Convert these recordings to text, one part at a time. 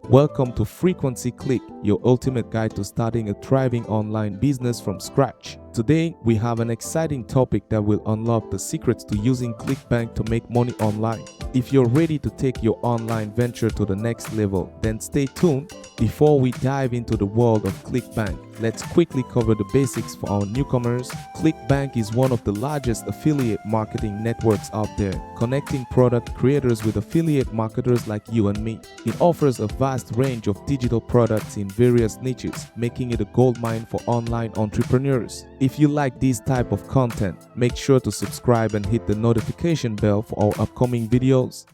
Welcome to Frequencyclick, your ultimate guide to starting a thriving online business from scratch. Today, we have an exciting topic that will unlock the secrets to using Clickbank to make money online. If you're ready to take your online venture to the next level, then stay tuned. Before we dive into the world of Clickbank, let's quickly cover the basics for our newcomers. Clickbank is one of the largest affiliate marketing networks out there, connecting product creators with affiliate marketers like you and me. It offers a vast range of digital products in various niches, making it a goldmine for online entrepreneurs. If you like this type of content, make sure to subscribe and hit the notification bell for our upcoming videos.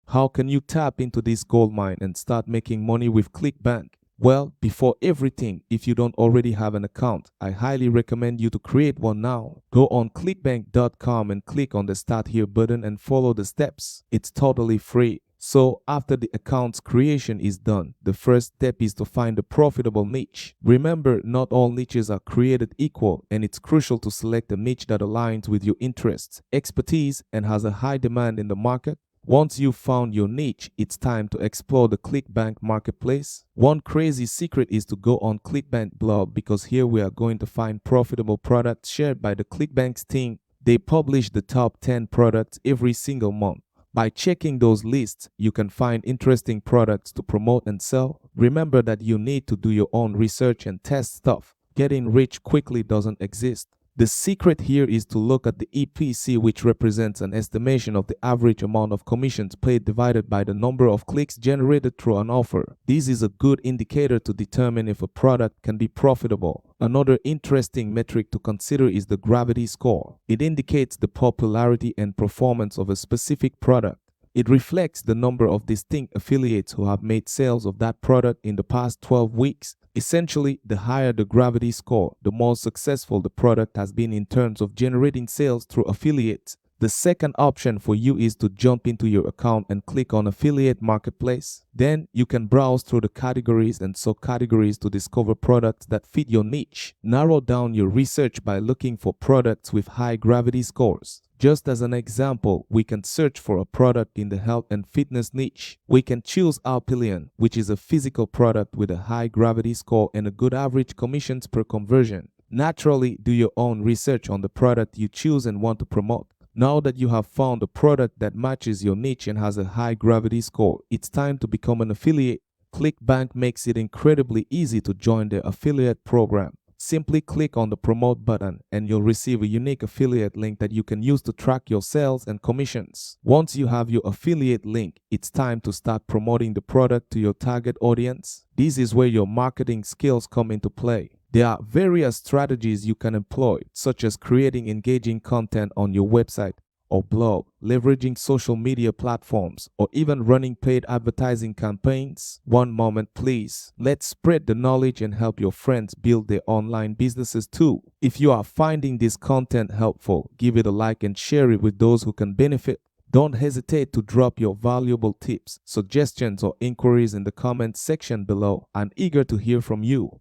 How can you tap into this goldmine and start making money with Clickbank? Well, before everything, if you don't already have an account, I highly recommend you to create one now. Go on clickbank.com and click on the Start Here button and follow the steps. It's totally free. So after the account's creation is done, the first step is to find a profitable niche. Remember, not all niches are created equal, and it's crucial to select a niche that aligns with your interests, expertise, and has a high demand in the market. Once you've found your niche, it's time to explore the Clickbank marketplace. One crazy secret is to go on Clickbank blog, because here we are going to find profitable products shared by the Clickbank's team. They publish the top 10 products every single month. By checking those lists, you can find interesting products to promote and sell. Remember that you need to do your own research and test stuff. Getting rich quickly doesn't exist. The secret here is to look at the EPC, which represents an estimation of the average amount of commissions paid divided by the number of clicks generated through an offer. This is a good indicator to determine if a product can be profitable. Another interesting metric to consider is the gravity score. It indicates the popularity and performance of a specific product. It reflects the number of distinct affiliates who have made sales of that product in the past 12 weeks. Essentially, the higher the gravity score, the more successful the product has been in terms of generating sales through affiliates. The second option for you is to jump into your account and click on Affiliate Marketplace. Then you can browse through the categories and subcategories to discover products that fit your niche. Narrow down your research by looking for products with high gravity scores. Just as an example, we can search for a product in the health and fitness niche. We can choose Alpillion, which is a physical product with a high gravity score and a good average commissions per conversion. Naturally, do your own research on the product you choose and want to promote. Now that you have found a product that matches your niche and has a high gravity score, it's time to become an affiliate. Clickbank makes it incredibly easy to join their affiliate program. Simply click on the promote button and you'll receive a unique affiliate link that you can use to track your sales and commissions. Once you have your affiliate link, it's time to start promoting the product to your target audience. This is where your marketing skills come into play. There are various strategies you can employ, such as creating engaging content on your website or blog, leveraging social media platforms, or even running paid advertising campaigns. One moment, please. Let's spread the knowledge and help your friends build their online businesses too. If you are finding this content helpful, give it a like and share it with those who can benefit. Don't hesitate to drop your valuable tips, suggestions, or inquiries in the comments section below. I'm eager to hear from you.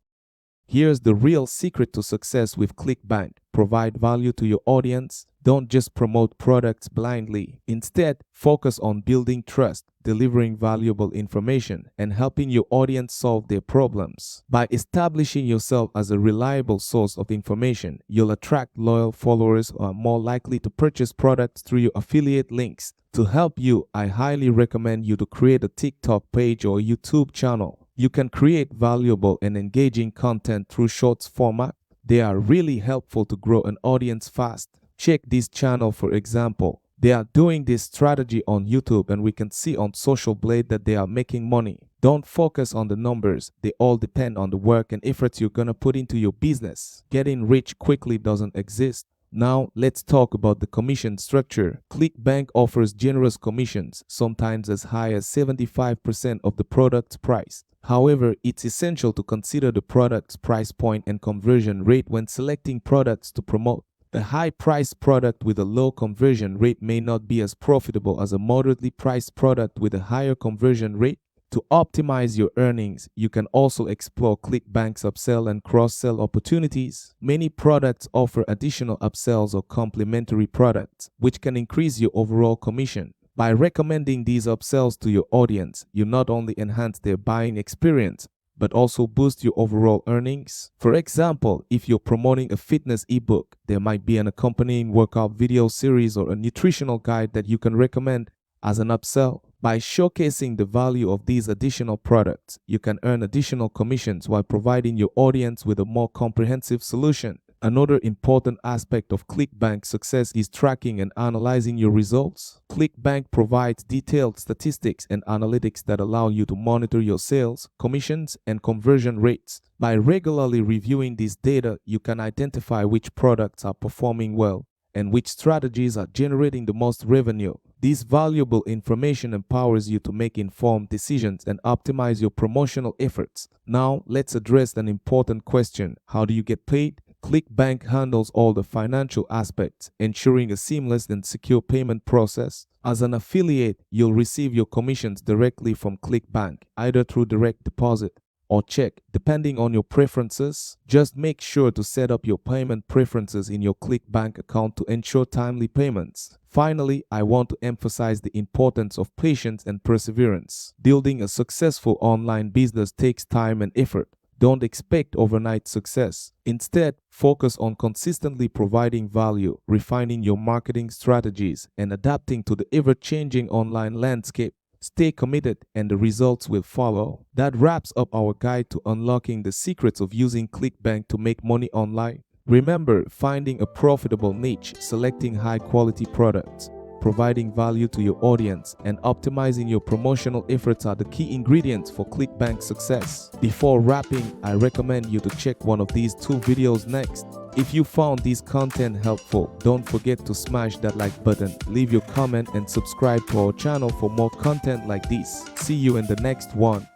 Here's the real secret to success with Clickbank. Provide value to your audience. Don't just promote products blindly. Instead, focus on building trust, delivering valuable information, and helping your audience solve their problems. By establishing yourself as a reliable source of information, you'll attract loyal followers who are more likely to purchase products through your affiliate links. To help you, I highly recommend you to create a TikTok page or YouTube channel. You can create valuable and engaging content through shorts format. They are really helpful to grow an audience fast. Check this channel for example. They are doing this strategy on YouTube and we can see on Social Blade that they are making money. Don't focus on the numbers. They all depend on the work and efforts you're gonna put into your business. Getting rich quickly doesn't exist. Now, let's talk about the commission structure. Clickbank offers generous commissions, sometimes as high as 75% of the product's price. However, it's essential to consider the product's price point and conversion rate when selecting products to promote. A high-priced product with a low conversion rate may not be as profitable as a moderately priced product with a higher conversion rate. To optimize your earnings, you can also explore Clickbank's upsell and cross-sell opportunities. Many products offer additional upsells or complementary products, which can increase your overall commission. By recommending these upsells to your audience, you not only enhance their buying experience, but also boost your overall earnings. For example, if you're promoting a fitness ebook, there might be an accompanying workout video series or a nutritional guide that you can recommend as an upsell. By showcasing the value of these additional products, you can earn additional commissions while providing your audience with a more comprehensive solution. Another important aspect of ClickBank's success is tracking and analyzing your results. ClickBank provides detailed statistics and analytics that allow you to monitor your sales, commissions, and conversion rates. By regularly reviewing this data, you can identify which products are performing well and which strategies are generating the most revenue. This valuable information empowers you to make informed decisions and optimize your promotional efforts. Now, let's address an important question. How do you get paid? ClickBank handles all the financial aspects, ensuring a seamless and secure payment process. As an affiliate, you'll receive your commissions directly from ClickBank, either through direct deposit or check, depending on your preferences. Just make sure to set up your payment preferences in your ClickBank account to ensure timely payments. Finally, I want to emphasize the importance of patience and perseverance. Building a successful online business takes time and effort. Don't expect overnight success. Instead, focus on consistently providing value, refining your marketing strategies, and adapting to the ever-changing online landscape. Stay committed and the results will follow. That wraps up our guide to unlocking the secrets of using ClickBank to make money online. Remember, finding a profitable niche, selecting high-quality products, providing value to your audience, and optimizing your promotional efforts are the key ingredients for ClickBank's success. Before wrapping, I recommend you to check one of these 2 videos next. If you found this content helpful, don't forget to smash that like button, leave your comment, and subscribe to our channel for more content like this. See you in the next one.